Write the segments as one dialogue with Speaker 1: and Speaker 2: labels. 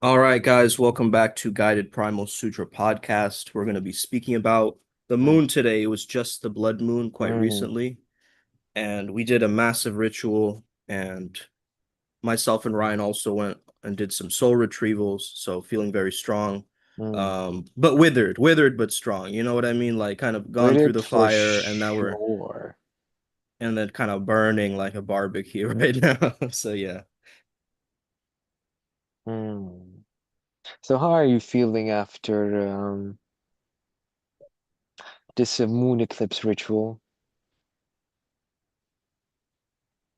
Speaker 1: All right, guys, welcome back to Guided Primal Sutra podcast. We're going to be speaking about the
Speaker 2: Mm,
Speaker 1: moon today. It was just the blood moon quite
Speaker 2: mm,
Speaker 1: recently, and we did a massive ritual, and myself and Ryan also went and did some soul retrievals, so feeling very strong.
Speaker 2: mm.
Speaker 1: But withered but strong. You know what I mean? Like kind of gone
Speaker 2: With
Speaker 1: through
Speaker 2: it
Speaker 1: the
Speaker 2: for
Speaker 1: fire and now we're
Speaker 2: sure.
Speaker 1: and then kind of burning like a barbecue right now. So yeah.
Speaker 2: Mm. So how are you feeling after this moon eclipse ritual?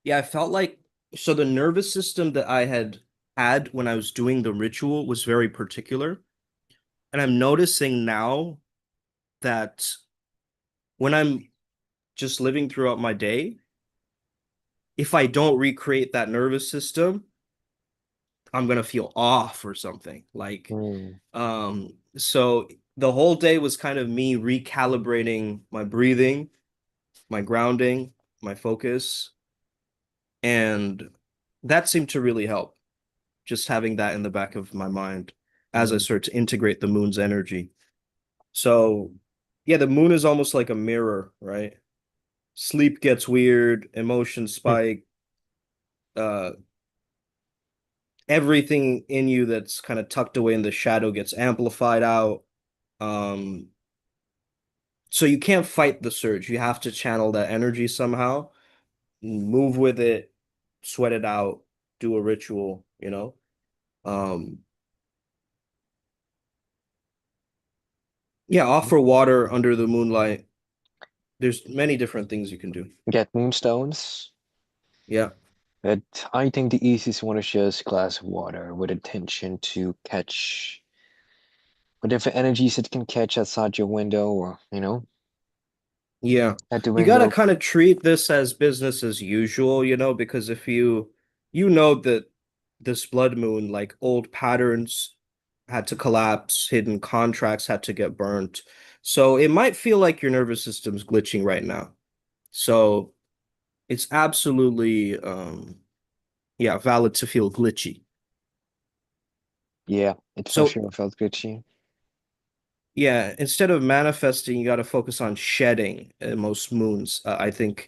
Speaker 1: Yeah, I felt like so the nervous system that I had when I was doing the ritual was very particular. And I'm noticing now that when I'm just living throughout my day, if I don't recreate that nervous system, I'm gonna feel off or something.
Speaker 2: Mm,
Speaker 1: So the whole day was kind of me recalibrating my breathing, my grounding, my focus, and that seemed to really help. Just having that in the back of my mind as I
Speaker 2: mm.
Speaker 1: start to integrate the moon's energy. So, yeah, the moon is almost like a mirror, right? Sleep gets weird, emotions spike, uh, everything in you that's kind of tucked away in the shadow gets amplified out. Um, so you can't fight the surge. You have to channel that energy somehow, move with it, sweat it out, do a ritual. Um, yeah, offer water under the moonlight. There's many different things you can do.
Speaker 2: Get moonstones.
Speaker 1: Yeah.
Speaker 2: But I think the easiest one is just a glass of water with intention to catch whatever energies it can catch outside your window or,
Speaker 1: Yeah.
Speaker 2: at the
Speaker 1: You got to
Speaker 2: window.
Speaker 1: kind of treat this as business as usual, because if you know that this blood moon, like old patterns had to collapse, hidden contracts had to get burnt. So it might feel like your nervous system's glitching right now. So it's absolutely yeah, valid to feel glitchy.
Speaker 2: Yeah, it for
Speaker 1: So
Speaker 2: sure felt good to you.
Speaker 1: yeah, instead of manifesting, you got to focus on shedding most moons. I think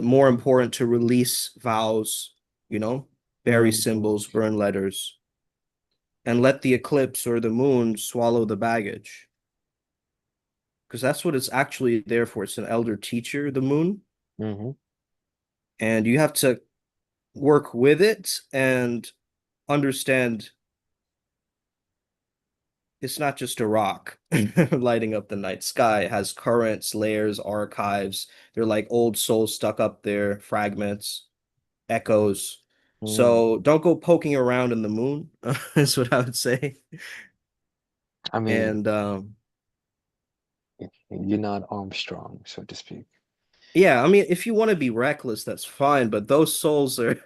Speaker 1: more important to release vows, bury
Speaker 2: Mm,
Speaker 1: symbols, burn letters, and let the eclipse or the moon swallow the baggage. Because that's what it's actually there for. It's an elder teacher, the moon,
Speaker 2: mm-hmm.
Speaker 1: and you have to work with it and understand it's not just a rock lighting up the night sky. It has currents, layers, archives. They're like old souls stuck up there, fragments, echoes.
Speaker 2: Mm.
Speaker 1: So don't go poking around in the moon, is what I would say.
Speaker 2: I mean,
Speaker 1: And
Speaker 2: you're not Armstrong, so to speak.
Speaker 1: yeah, I mean, if you want to be reckless, that's fine, but those souls are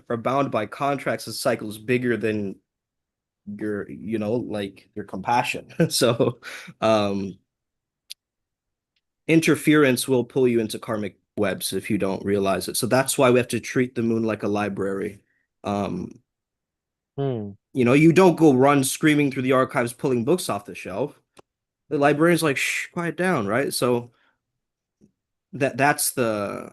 Speaker 1: are bound by contracts and cycles bigger than like your compassion. So interference will pull you into karmic webs if you don't realize it. So that's why we have to treat the moon like a library. Um,
Speaker 2: Hmm.
Speaker 1: you don't go run screaming through the archives pulling books off the shelf. The librarian's like, shh, quiet down, right? So that's the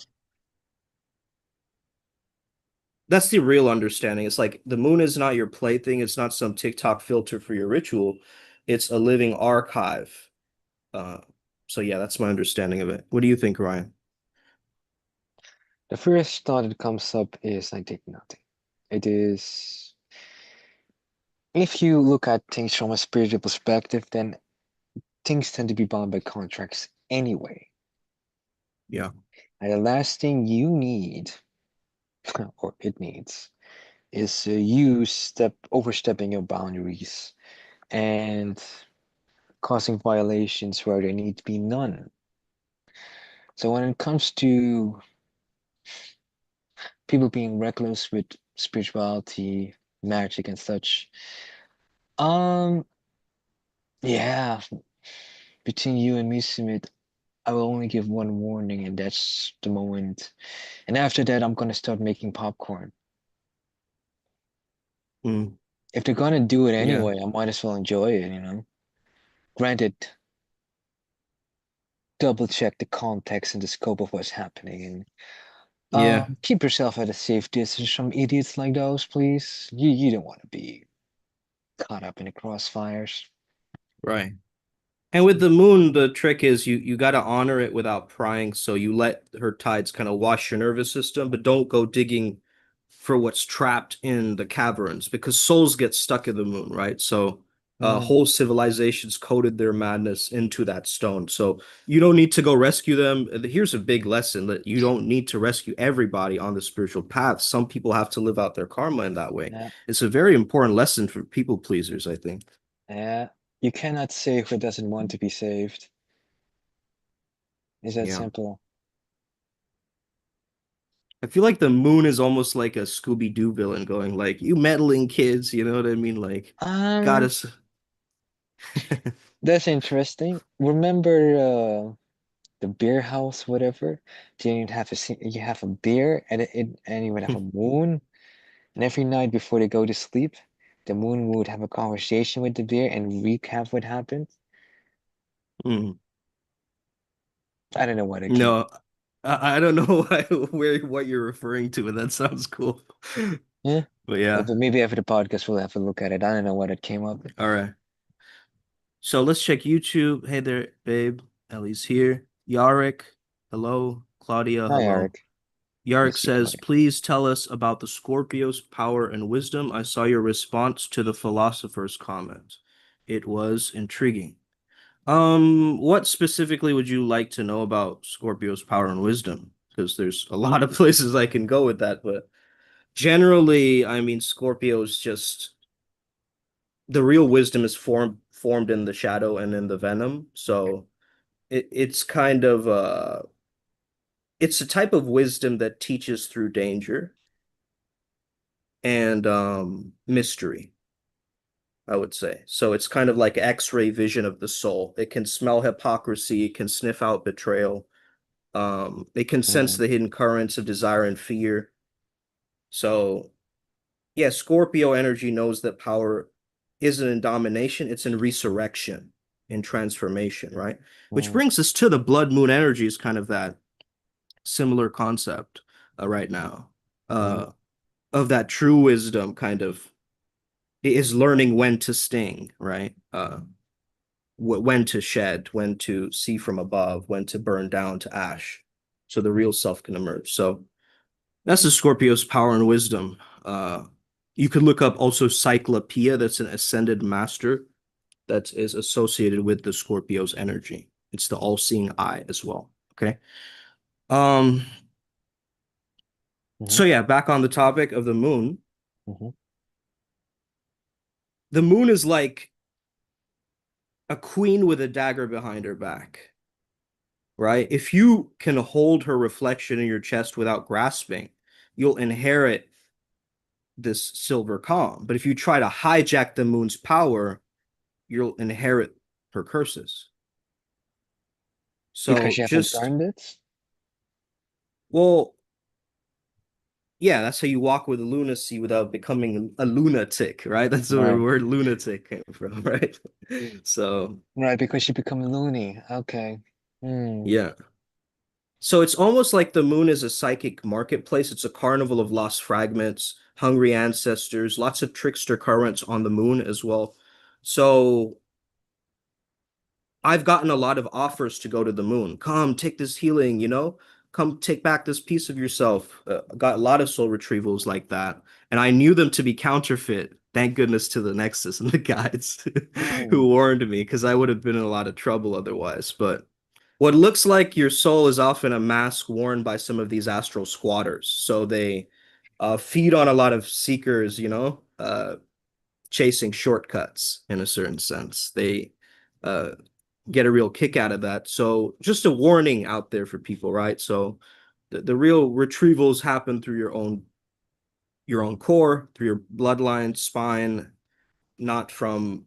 Speaker 1: real understanding. It's like the moon is not your plaything, it's not some TikTok filter for your ritual. It's a living archive. Uh, so yeah, that's my understanding of it. What do you think, Ryan?
Speaker 2: The first thought that comes up is I did nothing. It is, if you look at things from a spiritual perspective, then things tend to be bound by contracts anyway.
Speaker 1: Yeah.
Speaker 2: And the last thing you need, or it needs, is you overstepping your boundaries and causing violations where there need to be none. So when it comes to people being reckless with spirituality, magic, and such, um, yeah, between you and me, Smith, I will only give one warning, and that's the moment. And after that, I'm gonna start making popcorn.
Speaker 1: Mm.
Speaker 2: if they're gonna do it
Speaker 1: Yeah.
Speaker 2: anyway, I might as well enjoy it, Granted, double check the context and the scope of what's happening, and
Speaker 1: Yeah.
Speaker 2: keep yourself at a safe distance from idiots like those, please. You don't want to be caught up in the crossfires.
Speaker 1: Right. And with the moon, the trick is you got to honor it without prying. So you let her tides kind of wash your nervous system, but don't go digging for what's trapped in the caverns because souls get stuck in the moon, right? So
Speaker 2: Mm,
Speaker 1: whole civilizations coded their madness into that stone. So you don't need to go rescue them. Here's a big lesson that you don't need to rescue everybody on the spiritual path. Some people have to live out their karma in that way.
Speaker 2: yeah,
Speaker 1: It's a very important lesson for people pleasers, I think.
Speaker 2: yeah. You cannot save who doesn't want to be saved. Is that
Speaker 1: Yeah.
Speaker 2: simple?
Speaker 1: I feel like the moon is almost like a Scooby-Doo villain going like, you meddling kids, you know what I mean? Like, got
Speaker 2: Um,
Speaker 1: us.
Speaker 2: that's interesting. Remember the beer house, whatever? Then you'd have you have a beer and you would have a moon, and every night before they go to sleep, the moon would have a conversation with the bear and recap what happened.
Speaker 1: Mm.
Speaker 2: I don't know what it came.
Speaker 1: No, I don't know what you're referring to, but that sounds cool.
Speaker 2: Yeah.
Speaker 1: But yeah,
Speaker 2: But maybe after the podcast we'll have a look at it. I don't know what it came up.
Speaker 1: all right. So let's check YouTube. Hey there, babe. Ellie's here. Yarek, hello. Claudia,
Speaker 2: Hi,
Speaker 1: hello.
Speaker 2: Eric.
Speaker 1: Yarek
Speaker 2: Miss you,
Speaker 1: says,
Speaker 2: buddy.
Speaker 1: please tell us about the Scorpio's power and wisdom. I saw your response to the philosopher's comment. It was intriguing. What specifically would you like to know about Scorpio's power and wisdom? Because there's a lot of places I can go with that, but generally, I mean, Scorpio's just the real wisdom is formed in the shadow and in the venom. So it's kind of it's a type of wisdom that teaches through danger and mystery, I would say. So it's kind of like X-ray vision of the soul. It can smell hypocrisy, it can sniff out betrayal. It can sense
Speaker 2: Mm,
Speaker 1: the hidden currents of desire and fear. So yeah, Scorpio energy knows that power isn't in domination, it's in resurrection, in transformation, right? Which
Speaker 2: mm,
Speaker 1: brings us to the blood moon energy is kind of that similar concept right now.
Speaker 2: mm.
Speaker 1: Uh, of that true wisdom kind of is learning when to sting, right? When to shed, when to see from above, when to burn down to ash. So the real self can emerge. So that's the Scorpio's power and wisdom. You could look up also Cyclopeia, that's an ascended master that is associated with the Scorpio's energy. It's the all-seeing eye as well. Okay. Um,
Speaker 2: Mhm,
Speaker 1: so yeah, back on the topic of the moon.
Speaker 2: mhm.
Speaker 1: The moon is like a queen with a dagger behind her back, right? If you can hold her reflection in your chest without grasping, you'll inherit this silver calm. But if you try to hijack the moon's power, you'll inherit her curses.
Speaker 2: Because
Speaker 1: So
Speaker 2: you haven't
Speaker 1: just,
Speaker 2: earned it?
Speaker 1: well, yeah, that's how you walk with lunacy without becoming a lunatic, right? That's where the
Speaker 2: Right.
Speaker 1: word lunatic came from, right? So,
Speaker 2: Right, because you become loony. Okay. Hmm.
Speaker 1: yeah. So it's almost like the moon is a psychic marketplace. It's a carnival of lost fragments, hungry ancestors, lots of trickster currents on the moon as well. So I've gotten a lot of offers to go to the moon. Come take this healing, come take back this piece of yourself. Got a lot of soul retrievals like that. And I knew them to be counterfeit. Thank goodness to the Nexus and the guides
Speaker 2: Hmm.
Speaker 1: who warned me because I would have been in a lot of trouble otherwise. But what looks like your soul is often a mask worn by some of these astral squatters. So they feed on a lot of seekers, chasing shortcuts in a certain sense. They uh, get a real kick out of that. So just a warning out there for people, right? So the real retrievals happen through your own core, through your bloodline, spine, not from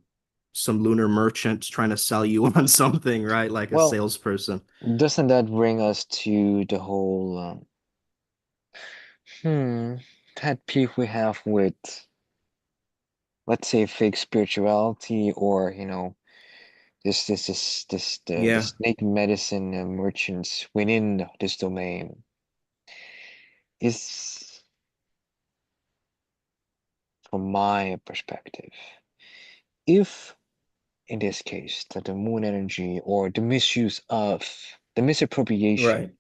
Speaker 1: some lunar merchant trying to sell you on something, right? Like a
Speaker 2: Well,
Speaker 1: salesperson.
Speaker 2: doesn't that bring us to the whole hmm pet peeve we have with let's say fake spirituality, or the
Speaker 1: Yeah,
Speaker 2: snake medicine merchants within this domain is, from my perspective, if in this case that the moon energy, or the misappropriation
Speaker 1: right.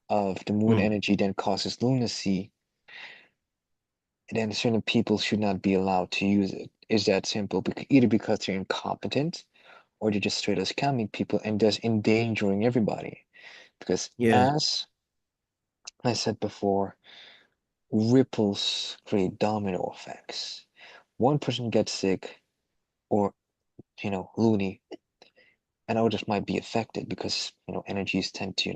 Speaker 2: of the moon
Speaker 1: Mm,
Speaker 2: energy then causes lunacy, then certain people should not be allowed to use it. Is that simple? Either because they're incompetent, or they're just straight up scamming people and thus endangering everybody. Because
Speaker 1: yeah,
Speaker 2: as I said before, ripples create domino effects. One person gets sick or, loony, and others might be affected because, energies tend to,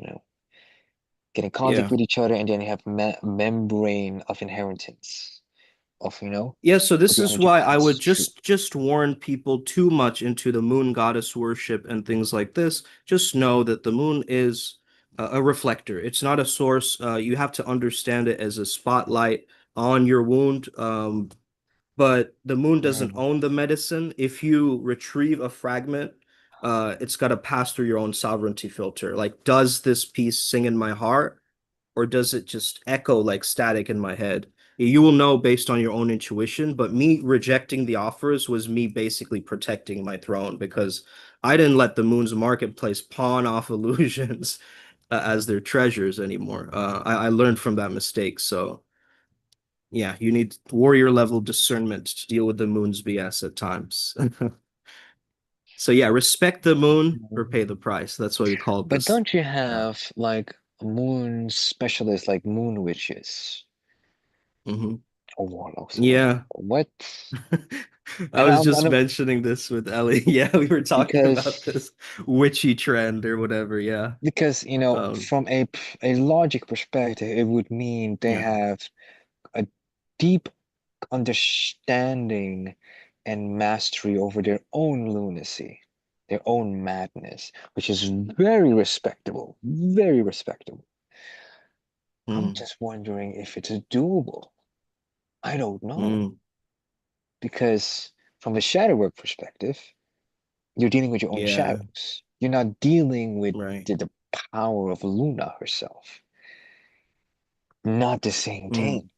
Speaker 2: get in contact
Speaker 1: yeah.
Speaker 2: with each other, and then you have membrane of inheritance of,
Speaker 1: Yeah, so
Speaker 2: what
Speaker 1: this
Speaker 2: the
Speaker 1: is
Speaker 2: energy
Speaker 1: why I would
Speaker 2: passes through.
Speaker 1: just warn people too much into the moon goddess worship and things like this. Just know that the moon is a reflector. It's not a source. You have to understand it as a spotlight on your wound. But the moon doesn't
Speaker 2: Mm.
Speaker 1: own the medicine. If you retrieve a fragment, it's got to pass through your own sovereignty filter. Like, does this piece sing in my heart, or does it just echo like static in my head? You will know based on your own intuition, but me rejecting the offers was me basically protecting my throne because I didn't let the moon's marketplace pawn off illusions as their treasures anymore. I learned from that mistake. So yeah, you need warrior level discernment to deal with the moon's BS at times. So yeah, respect the moon or pay the price. That's why we called
Speaker 2: But
Speaker 1: this.
Speaker 2: don't you
Speaker 1: Uh,
Speaker 2: have like moon specialists, like moon witches
Speaker 1: mhm.
Speaker 2: or warlocks or whatever?
Speaker 1: Yeah.
Speaker 2: What?
Speaker 1: I
Speaker 2: And
Speaker 1: was
Speaker 2: I'm,
Speaker 1: just
Speaker 2: and
Speaker 1: mentioning this with Ellie. Yeah, we were talking about
Speaker 2: because
Speaker 1: this witchy trend or whatever. Yeah.
Speaker 2: because
Speaker 1: Um,
Speaker 2: from a logic perspective, it would mean they
Speaker 1: yeah.
Speaker 2: have a deep understanding and mastery over their own lunacy, their own madness, which is very respectable, very respectable. I'm
Speaker 1: Mm,
Speaker 2: just wondering if it's doable. I don't know.
Speaker 1: mm,
Speaker 2: Because from a shadow work perspective, you're dealing with your own
Speaker 1: yeah.
Speaker 2: shadows. You're not dealing with
Speaker 1: Right.
Speaker 2: the power of Luna herself. Not the same thing.
Speaker 1: Mm,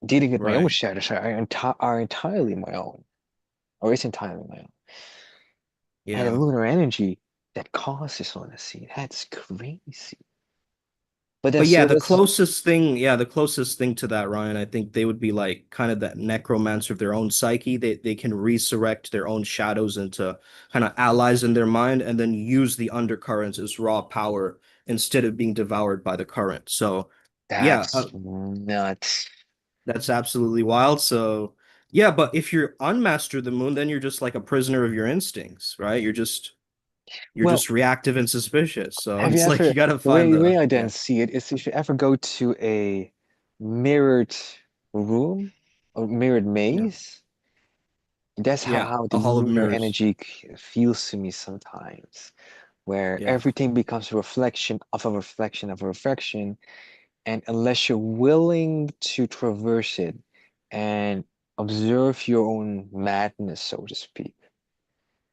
Speaker 2: Dealing with my own
Speaker 1: right.
Speaker 2: shadows are entirely my own, or is entirely my own. And the
Speaker 1: Yeah.
Speaker 2: lunar energy that causes lunacy, that's crazy. But
Speaker 1: But yeah,
Speaker 2: that's
Speaker 1: the closest thing to that, Ryan, I think they would be like kind of that necromancer of their own psyche. They can resurrect their own shadows into kind of allies in their mind and then use the undercurrents as raw power instead of being devoured by the current. So yeah,
Speaker 2: that's nuts.
Speaker 1: that's absolutely wild. So yeah, but if you're unmaster the moon, then you're just like a prisoner of your instincts, right? You're
Speaker 2: Well,
Speaker 1: just reactive and suspicious. So
Speaker 2: have you
Speaker 1: it's like
Speaker 2: ever,
Speaker 1: you gotta
Speaker 2: the
Speaker 1: find
Speaker 2: way
Speaker 1: the
Speaker 2: I then
Speaker 1: yeah,
Speaker 2: see it is, if you ever go to a mirrored room or mirrored
Speaker 1: yeah,
Speaker 2: maze, that's
Speaker 1: yeah,
Speaker 2: how the
Speaker 1: a hall of
Speaker 2: lunar
Speaker 1: mirrors.
Speaker 2: energy feels to me sometimes, where
Speaker 1: Yeah.
Speaker 2: everything becomes a reflection of a reflection of a reflection, and unless you're willing to traverse it and observe your own madness, so to speak,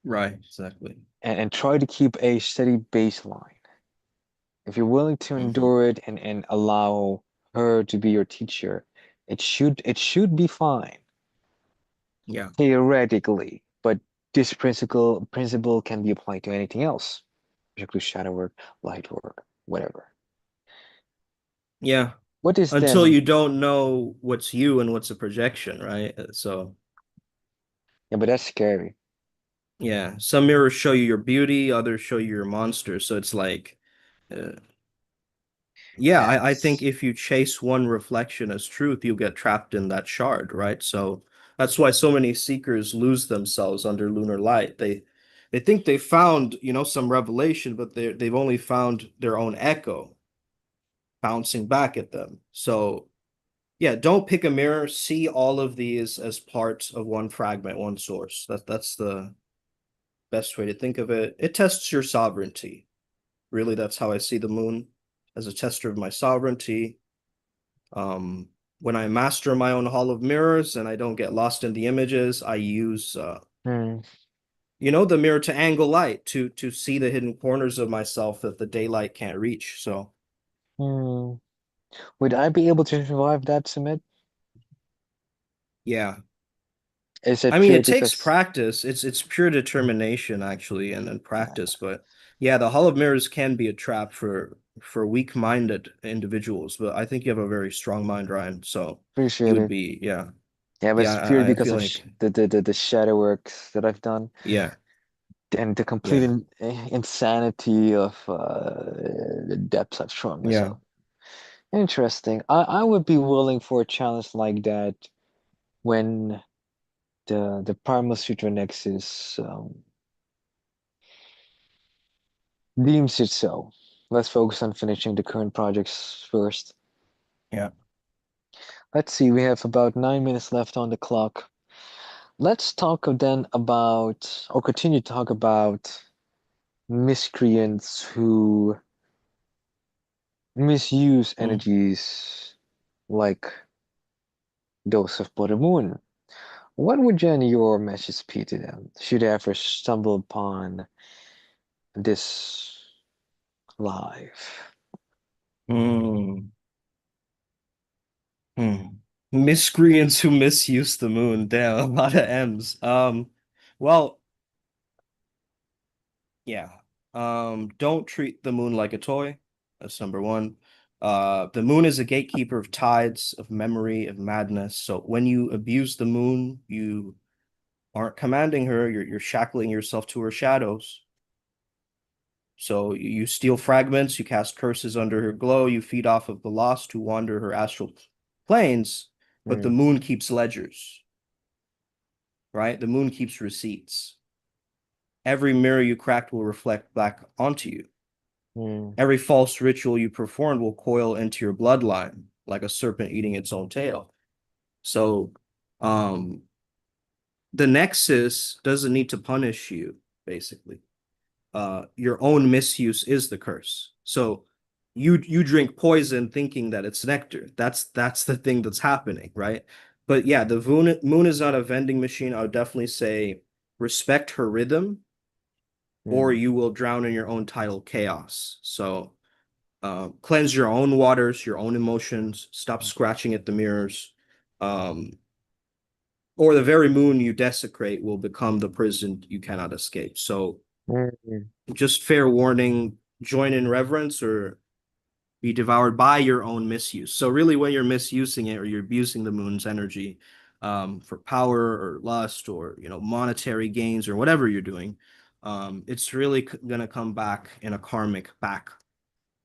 Speaker 1: Right, exactly.
Speaker 2: and try to keep a steady baseline, if you're willing to
Speaker 1: Hmm.
Speaker 2: endure it and allow her to be your teacher, it should be fine
Speaker 1: Yeah.
Speaker 2: theoretically. But this principle can be applied to anything else, particularly shadow work, light work, whatever.
Speaker 1: Yeah.
Speaker 2: What is
Speaker 1: Until
Speaker 2: then?
Speaker 1: you don't know what's you and what's a projection, right? So,
Speaker 2: Yeah, but that's scary.
Speaker 1: yeah, some mirrors show you your beauty, others show you your monster. So it's like, uh, yeah, I think
Speaker 2: That's
Speaker 1: if you chase one reflection as truth, you'll get trapped in that shard, right? So that's why so many seekers lose themselves under lunar light. They think they found, some revelation, but they've only found their own echo bouncing back at them. So yeah, don't pick a mirror. See all of these as parts of one fragment, one source. That's the best way to think of it. It tests your sovereignty. Really, that's how I see the moon as a tester of my sovereignty. Um, when I master my own hall of mirrors and I don't get lost in the images, I use
Speaker 2: Hmm.
Speaker 1: the mirror to angle light to see the hidden corners of myself that the daylight can't reach. So
Speaker 2: Hmm. Would I be able to survive that, Sumit?
Speaker 1: yeah.
Speaker 2: Is it
Speaker 1: I mean,
Speaker 2: pure
Speaker 1: it takes
Speaker 2: because
Speaker 1: practice. It's pure determination actually and practice, but yeah, the Hall of Mirrors can be a trap for weak-minded individuals, but I think you have a very strong mind, Ryan. So you
Speaker 2: appreciate
Speaker 1: would
Speaker 2: it?
Speaker 1: be, yeah.
Speaker 2: Yeah, but
Speaker 1: Yeah,
Speaker 2: it's purely
Speaker 1: I
Speaker 2: because
Speaker 1: feel
Speaker 2: of
Speaker 1: like
Speaker 2: the shadow works that I've done
Speaker 1: yeah,
Speaker 2: and the complete
Speaker 1: yeah,
Speaker 2: insanity of the depths I've thrown
Speaker 1: yeah.
Speaker 2: myself. Interesting. I would be willing for a challenge like that when the Primal Sutra Nexus deems it so. Let's focus on finishing the current projects first.
Speaker 1: Yeah.
Speaker 2: Let's see, we have about 9 minutes left on the clock. Let's talk then about, or continue to talk about miscreants who misuse
Speaker 1: Mm.
Speaker 2: energies like those of Blood Moon. What would your message be to them should they ever stumble upon this live?
Speaker 1: Mm. Hmm. Miscreants who misuse the moon. Damn, a lot of M's. Well, yeah. Don't treat the moon like a toy. That's number one. The moon is a gatekeeper of tides, of memory, of madness. So when you abuse the moon, you aren't commanding her, you're shackling yourself to her shadows. So you steal fragments, you cast curses under her glow, you feed off of the lost who wander her astral planes, but the
Speaker 2: Mm,
Speaker 1: moon keeps ledgers, right? The moon keeps receipts. Every mirror you cracked will reflect back onto you.
Speaker 2: mm,
Speaker 1: Every false ritual you performed will coil into your bloodline like a serpent eating its own tail. So, um, the Nexus doesn't need to punish you, basically. Your own misuse is the curse. So you drink poison thinking that it's nectar. That's the thing that's happening, right? But yeah, the moon is not a vending machine. I would definitely say respect her rhythm, or
Speaker 2: mm,
Speaker 1: you will drown in your own tidal chaos. So cleanse your own waters, your own emotions. Stop scratching at the mirrors. Um, or the very moon you desecrate will become the prison you cannot escape. So
Speaker 2: mm,
Speaker 1: just fair warning, join in reverence or be devoured by your own misuse. So really when you're misusing it or you're abusing the moon's energy for power or lust or monetary gains or whatever you're doing, it's really going to come back in a karmic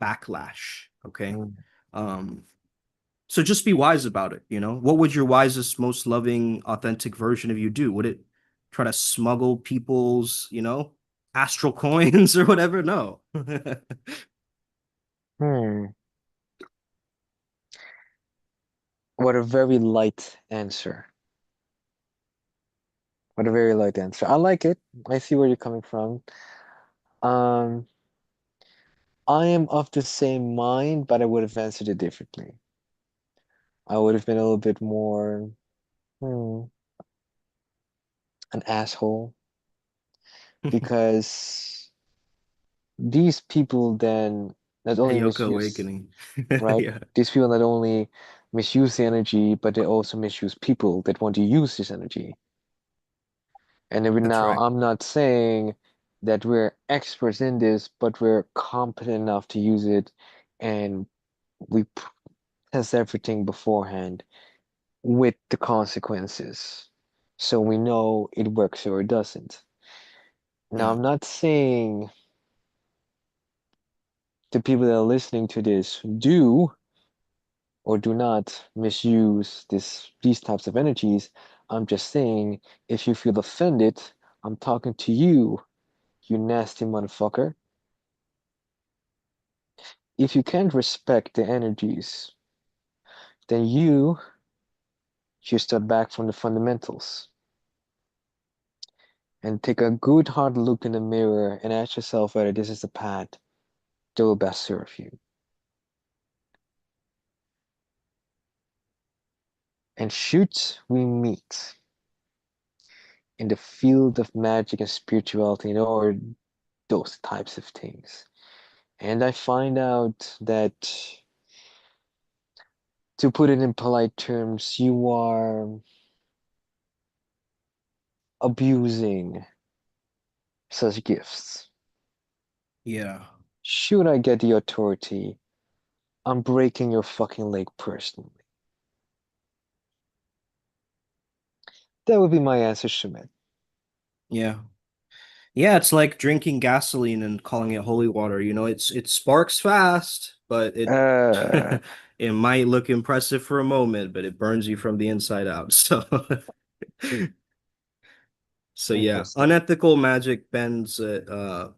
Speaker 1: backlash. Okay.
Speaker 2: mm,
Speaker 1: Um, so just be wise about it. What would your wisest, most loving, authentic version of you do? Would it try to smuggle people's, astral coins or whatever? No.
Speaker 2: mm. What a very light answer. What a very light answer. I like it. I see where you're coming from. Um, I am of the same mind, but I would have answered it differently. I would have been a little bit more, hmm, an asshole because these people then not only
Speaker 1: Ayoko
Speaker 2: misuse,
Speaker 1: Awakening.
Speaker 2: right?
Speaker 1: Yeah,
Speaker 2: These people not only misuse the energy, but they also misuse people that want to use this energy. And even
Speaker 1: that's
Speaker 2: now,
Speaker 1: right.
Speaker 2: I'm not saying that we're experts in this, but we're competent enough to use it, and we test everything beforehand with the consequences. So we know it works or it doesn't. Now,
Speaker 1: Yeah,
Speaker 2: I'm not saying the people that are listening to this do or do not misuse these types of energies. I'm just saying if you feel offended, I'm talking to you, you nasty motherfucker. If you can't respect the energies, then you should step back from the fundamentals and take a good hard look in the mirror and ask yourself whether this is the path that will best serve you. And should we meet in the field of magic and spirituality, or those types of things, and I find out that, to put it in polite terms, you are abusing such gifts,
Speaker 1: Yeah.
Speaker 2: should I get the authority? I'm breaking your fucking leg personally. That would be my answer, Schmidt.
Speaker 1: Yeah. Yeah, it's like drinking gasoline and calling it holy water. It sparks fast, but it
Speaker 2: Uh,
Speaker 1: it might look impressive for a moment, but it burns you from the inside out. So so yeah,
Speaker 2: Interesting.
Speaker 1: unethical magic bends I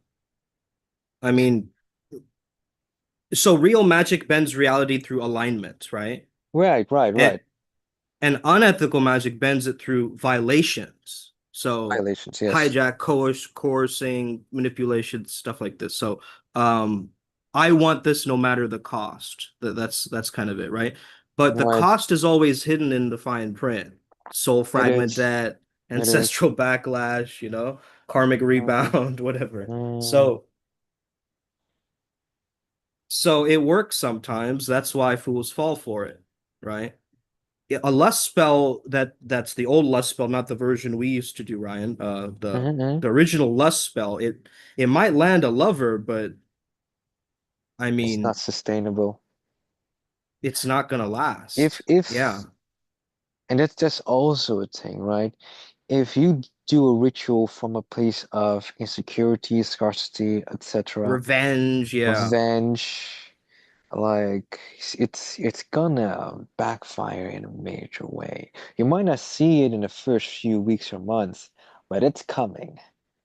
Speaker 1: mean, so real magic bends reality through alignment, right?
Speaker 2: Right, right,
Speaker 1: And
Speaker 2: right.
Speaker 1: and unethical magic bends it through violations. So
Speaker 2: Violations, yes.
Speaker 1: hijack, coercing, manipulation, stuff like this. So I want this no matter the cost. That's kind of it, right? But the
Speaker 2: Right.
Speaker 1: cost is always hidden in the fine print. Soul
Speaker 2: It
Speaker 1: fragment
Speaker 2: is.
Speaker 1: debt,
Speaker 2: It is.
Speaker 1: ancestral backlash, karmic
Speaker 2: Mm,
Speaker 1: rebound, whatever.
Speaker 2: mm,
Speaker 1: So it works sometimes. That's why fools fall for it, right? Yeah, a lust spell that's the old lust spell, not the version we used to do, Ryan.
Speaker 2: mhm.
Speaker 1: The original lust spell, it might land a lover, but I
Speaker 2: It's not
Speaker 1: mean,
Speaker 2: sustainable.
Speaker 1: it's not gonna
Speaker 2: If
Speaker 1: last.
Speaker 2: if
Speaker 1: Yeah.
Speaker 2: and that's also a thing, right? If you do a ritual from a place of insecurity, scarcity, etc.,
Speaker 1: Revenge, yeah.
Speaker 2: revenge, like it's gonna backfire in a major way. You might not see it in the first few weeks or months, but it's coming,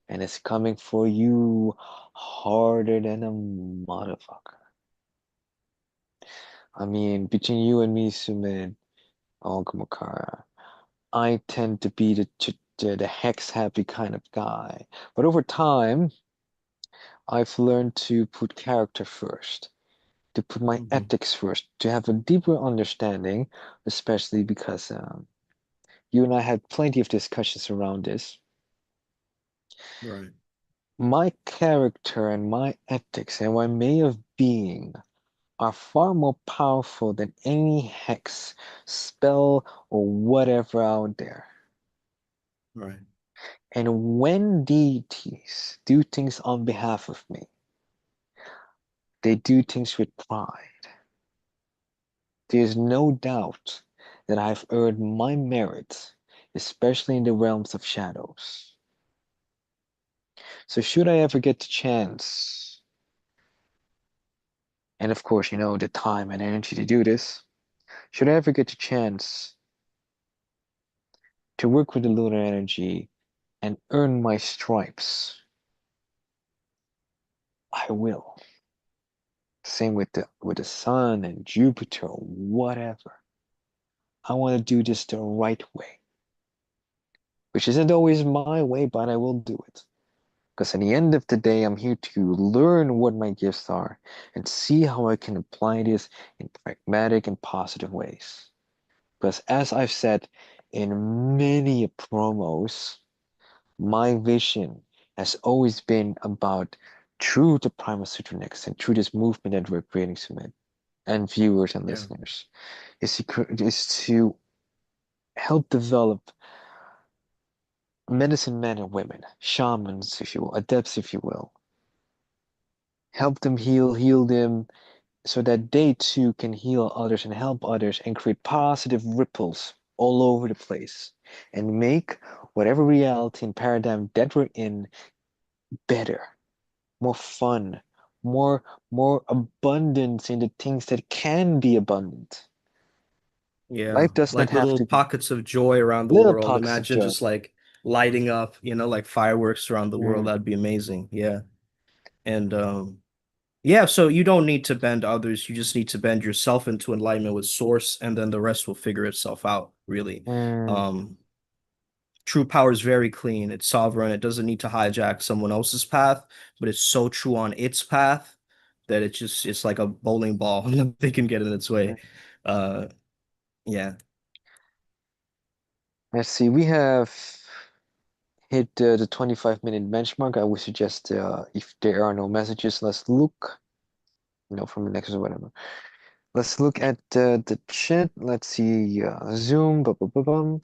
Speaker 2: and it's coming for you harder than a motherfucker. I mean, between you and me, Sumit, Olga Makara, I tend to be the hex happy kind of guy. But over time, I've learned to put character first, to put my
Speaker 1: Mhm.
Speaker 2: ethics first, to have a deeper understanding, especially because you and I had plenty of discussions around this.
Speaker 1: Right.
Speaker 2: My character and my ethics and my way of being are far more powerful than any hex, spell, or whatever out there.
Speaker 1: Right.
Speaker 2: And when deities do things on behalf of me, they do things with pride. There's no doubt that I've earned my merit, especially in the realms of shadows. So should I ever get the chance, and of course, the time and energy to do this, should I ever get the chance to work with the lunar energy and earn my stripes, I will. Same with the sun and Jupiter, whatever. I want to do this the right way, which isn't always my way, but I will do it. Because at the end of the day, I'm here to learn what my gifts are and see how I can apply this in pragmatic and positive ways. Because as I've said in many promos, my vision has always been about, through the Primal Sutra next and through this movement that we're creating, Sumit, and viewers and
Speaker 1: Yeah.
Speaker 2: listeners, is to help develop medicine men and women, shamans, if you will, adepts, if you will. Help them heal them so that they too can heal others and help others and create positive ripples all over the place and make whatever reality and paradigm that we're in better, more fun, more more abundance in the things that can be abundant.
Speaker 1: Yeah.
Speaker 2: Life does not
Speaker 1: Like
Speaker 2: have
Speaker 1: little
Speaker 2: to be
Speaker 1: pockets of joy around the
Speaker 2: little
Speaker 1: world.
Speaker 2: pockets of
Speaker 1: Imagine
Speaker 2: joy.
Speaker 1: just like lighting up, like fireworks around the world.
Speaker 2: Mm,
Speaker 1: That'd be amazing. Yeah. And yeah, so you don't need to bend others. You just need to bend yourself into alignment with source, and then the rest will figure itself out, really.
Speaker 2: mm,
Speaker 1: Um, True power is very clean. It's sovereign. It doesn't need to hijack someone else's path, but it's so true on its path that it's like a bowling ball. Nothing can get in its way.
Speaker 2: mm.
Speaker 1: Uh, yeah.
Speaker 2: Let's see. We have hit the 25-minute benchmark. I would suggest if there are no messages, let's look, from the next or whatever. Let's look at the chat. Let's see. Zoom. Bum.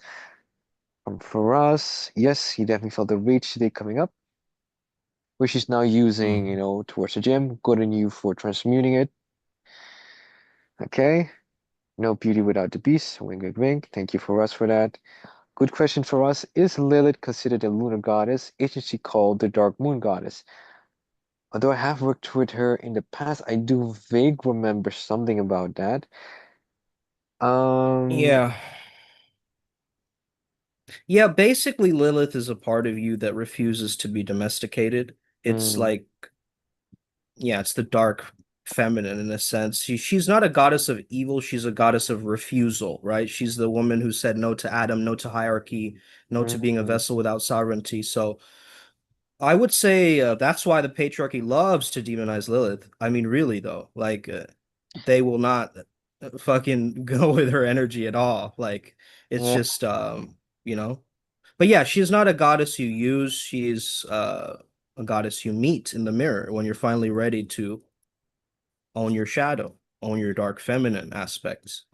Speaker 2: For us, yes, he definitely felt the reach today coming up, which he's now using,
Speaker 1: Mhm.
Speaker 2: towards the gym. Good on you for transmuting it. Okay. No beauty without the beast. Wink, wink, wink. Thank you for us for that. Good question for us. Is Lilith considered a lunar goddess? Isn't she called the Dark Moon goddess? Although I have worked with her in the past, I do vague remember something about that. Um,
Speaker 1: Yeah. Yeah, basically Lilith is a part of you that refuses to be domesticated. It's
Speaker 2: mm,
Speaker 1: like, yeah, it's the dark feminine in a sense. She's not a goddess of evil, she's a goddess of refusal, right? She's the woman who said no to Adam, no to hierarchy, no to being a
Speaker 2: mm,
Speaker 1: vessel without sovereignty. So I would say that's why the patriarchy loves to demonize Lilith. I mean, really though, like they will not fucking go with her energy at all. Like it's
Speaker 2: yeah,
Speaker 1: just you know. But yeah, she's not a goddess you use. She's a goddess you meet in the mirror when you're finally ready to own your shadow, own your dark feminine aspects.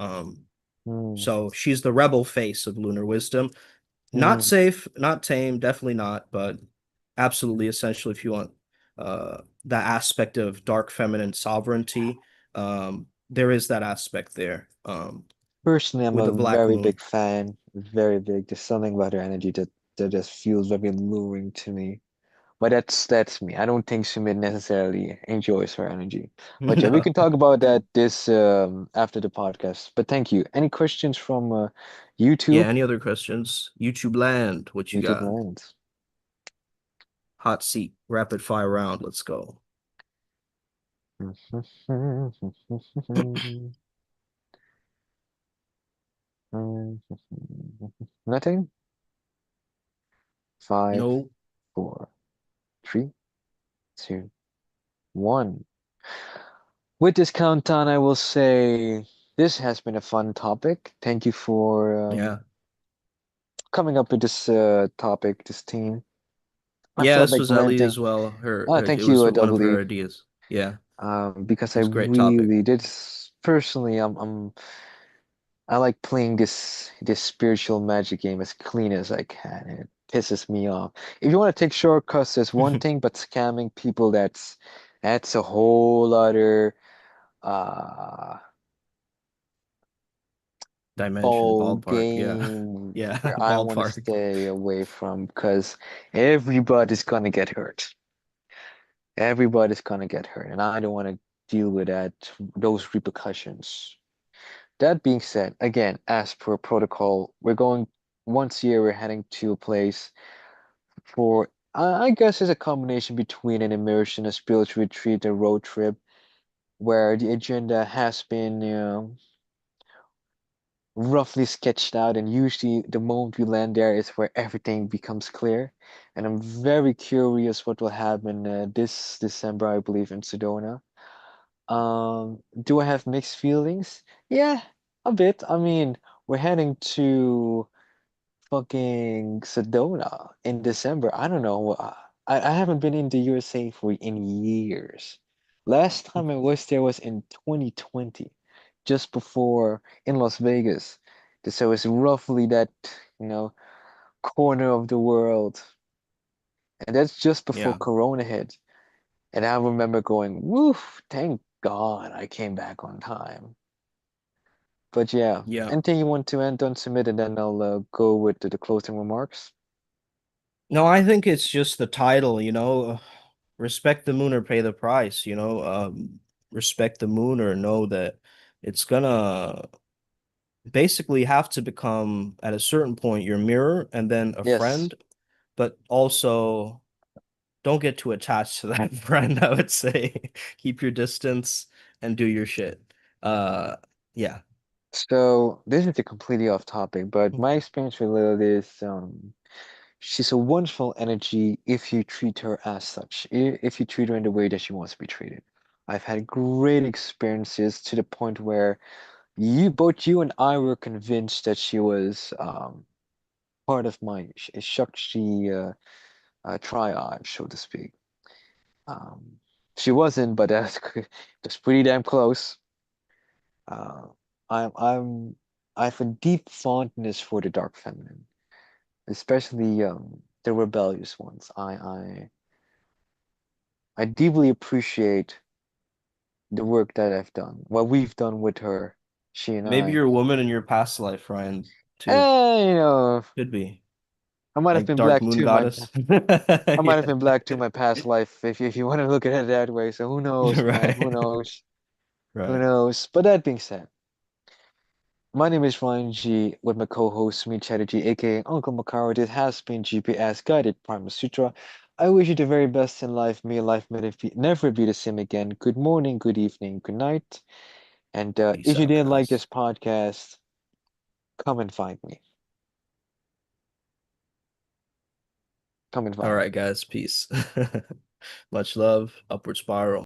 Speaker 2: mm,
Speaker 1: So she's the rebel face of lunar wisdom. Not
Speaker 2: mm.
Speaker 1: safe, not tame, definitely not, but absolutely essential if you want that aspect of dark feminine sovereignty. There is that aspect there
Speaker 2: Personally, I'm
Speaker 1: with
Speaker 2: a
Speaker 1: the black
Speaker 2: very big
Speaker 1: moon.
Speaker 2: fan, very big. There's something about her energy that just feels very alluring to me. But that's me. I don't think Sumit necessarily enjoys her energy. But yeah, we
Speaker 1: No.
Speaker 2: can talk about that this after the podcast. But thank you. Any questions from
Speaker 1: Yeah,
Speaker 2: YouTube?
Speaker 1: any other questions? YouTube land, what you
Speaker 2: YouTube
Speaker 1: got?
Speaker 2: lands.
Speaker 1: Hot seat, rapid fire round. Let's go.
Speaker 2: Nothing. Five,
Speaker 1: No.
Speaker 2: 4, 3, 2, 1. With this countdown, I will say this has been a fun topic. Thank you for
Speaker 1: Yeah.
Speaker 2: coming up with this topic, this theme. I
Speaker 1: Yeah,
Speaker 2: felt
Speaker 1: this
Speaker 2: like
Speaker 1: was Ellie
Speaker 2: ranting.
Speaker 1: as well. It
Speaker 2: Thank
Speaker 1: was
Speaker 2: you,
Speaker 1: one of
Speaker 2: Double
Speaker 1: her
Speaker 2: E.
Speaker 1: ideas. Yeah,
Speaker 2: Because I
Speaker 1: it's a great topic.
Speaker 2: really did personally, I like playing this spiritual magic game as clean as I can, and it pisses me off. If you want to take shortcuts, there's one thing, but scamming people, that's a whole other uh
Speaker 1: Dimension,
Speaker 2: ball
Speaker 1: ballpark. Yeah.
Speaker 2: game
Speaker 1: Yeah,
Speaker 2: where I want to
Speaker 1: ballpark.
Speaker 2: stay away from because everybody's gonna get hurt. Everybody's gonna get hurt, and I don't want to deal with those repercussions. That being said, again, as per protocol, we're going once a year, we're heading to a place for, I guess it's a combination between an immersion, a spiritual retreat, a road trip, where the agenda has been, roughly sketched out, and usually the moment we land there is where everything becomes clear. And I'm very curious what will happen this December, I believe, in Sedona. Do I have mixed feelings? Yeah, a bit. I mean, we're heading to fucking Sedona in December. I don't know. I haven't been in the USA for in years. Last time I was there was in 2020, just before in Las Vegas. So it's roughly that, you know, corner of the world. And that's just before
Speaker 1: Yeah,
Speaker 2: Corona hit. And I remember going, woof, thank God I came back on time. But yeah,
Speaker 1: yeah.
Speaker 2: anything you want to end on, submit, and then I'll go with the closing remarks.
Speaker 1: No, I think it's just the title, respect the moon or pay the price, respect the moon or know that it's gonna basically have to become at a certain point your mirror and then a
Speaker 2: Yes.
Speaker 1: friend, but also don't get too attached to that friend, I would say. Keep your distance and do your shit. Uh yeah.
Speaker 2: So this is a completely off topic, but my experience with Lilith is she's a wonderful energy if you treat her as such, if you treat her in the way that she wants to be treated. I've had great experiences to the point where both you and I were convinced that she was part of my Shakti triad, so to speak. Um, she wasn't, but that's pretty damn close. Uh, I'm I have a deep fondness for the dark feminine, especially the rebellious ones. I deeply appreciate the work that I've done, what we've done with her, she and
Speaker 1: Maybe
Speaker 2: I.
Speaker 1: you're a woman in your past life, Ryan, too.
Speaker 2: And
Speaker 1: Could be.
Speaker 2: I might have
Speaker 1: Like
Speaker 2: been
Speaker 1: Dark
Speaker 2: black
Speaker 1: Moon
Speaker 2: too.
Speaker 1: Goddess.
Speaker 2: I might have
Speaker 1: Yeah.
Speaker 2: been black too my past life, if you want to look at it that way. So who knows, man? Who
Speaker 1: Right.
Speaker 2: knows? Who
Speaker 1: Right.
Speaker 2: knows? But that being said, my name is Ryan G with my co-host me Chatterjee, aka Uncle Makara. This has been GPS Guided Primal Sutra. I wish you the very best in life. May life never be the same again. Good morning, good evening, good night. And
Speaker 1: Peace
Speaker 2: if you
Speaker 1: out,
Speaker 2: didn't like
Speaker 1: guys.
Speaker 2: this podcast, come and find me. Come and
Speaker 1: All
Speaker 2: find me.
Speaker 1: right, guys. Peace. Much love. Upward spiral.